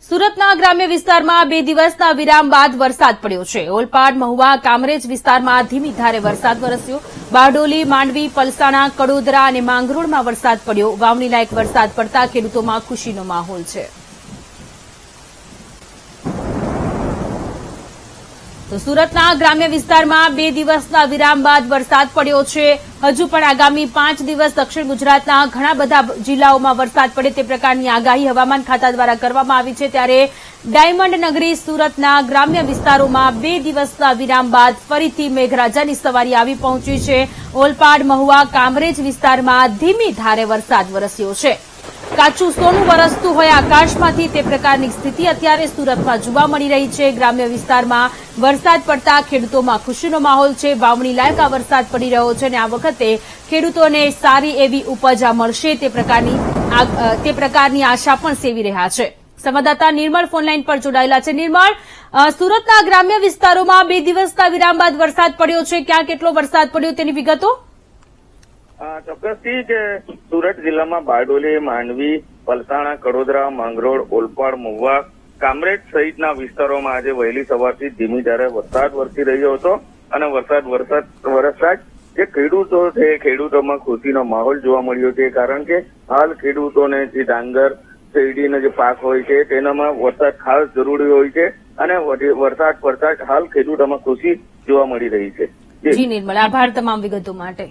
સુરતના ગ્રામ્ય વિસ્તારમાં 2 દિવસના વિરામ બાદ વરસાદ પડ્યો છે। ઓલપાડ, મહુવા, કામરેજ વિસ્તારમાં ધીમી ધારે વરસાદ વરસ્યો। બારડોલી, માંડવી, પલસાણા, કડોદરા અને માંગરોળમાં વરસાદ પડ્યો। વાવણી લાયક વરસાદ પડતા ખેડૂતોમાં ખુશીનો માહોલ છે। તો સુરતના ગ્રામ્ય વિસ્તારમાં 2 દિવસના વિરામ બાદ વરસાદ પડ્યો છે। હજુ પણ આગામી 5 દિવસ દક્ષિણ ગુજરાતના ઘણા બધા જિલ્લાઓમાં વરસાદ પડે તે પ્રકારની આગાહી હવામાન ખાતા દ્વારા કરવામાં આવી છે। ત્યારે ડાયમંડ નગરી સુરતના ગ્રામ્ય વિસ્તારોમાં 2 દિવસના વિરામ બાદ ફરીથી મેઘરાજાની સવારી આવી પહોંચી છે। ઓલપાડ, મહુવા, કામરેજ વિસ્તારમાં ધીમી ધારે વરસાદ વરસ્યો છે। કાચું સોનું વરસતું હોય આકાશમાંથી તે પ્રકારની સ્થિતિ અત્યારે સુરતમાં જોવા મળી રહી છે। ગ્રામ્ય વિસ્તારમાં વરસાદ પડતા ખેડૂતોમાં ખુશીનો માહોલ છે। વાવણી લાયક આ વરસાદ પડી રહ્યો છે અને આ વખતે ખેડૂતોને સારી એવી ઉપજ મળશે તે પ્રકારની આશા પણ સેવી રહ્યા છે। સંવાદદાતા નિર્મળ ફોનલાઈન પર જોડાયેલા છે। નિર્મળ, સુરતના ગ્રામ્ય વિસ્તારોમાં 2 દિવસના વિરામ બાદ વરસાદ પડ્યો છે। ક્યાં કેટલો વરસાદ પડ્યો તેની વિગતો? ચોક્કસથી કે સુરત જિલ્લામાં બારડોલી, માંડવી, પલસાણા, કડોદરા, માંગરોળ, ઓલપાડ, મહુવા, કામરેજ સહિતના વિસ્તારોમાં આજે વહેલી સવારથી ધીમી ધારે વરસાદ વરસી રહ્યો હતો અને વરસાદ વરસતા જ જે ખેડૂતો છે ખેડૂતોમાં ખુશીનો માહોલ જોવા મળ્યો છે। કારણ કે હાલ ખેડૂતોને જે ડાંગર, શેરડીનો જે પાક હોય છે તેનામાં વરસાદ ખાસ જરૂરી હોય છે અને વરસાદ પડતા જ હાલ ખેડૂતોમાં ખુશી જોવા મળી રહી છે। જી નિર્મળ, આભાર તમામ વિગતો માટે।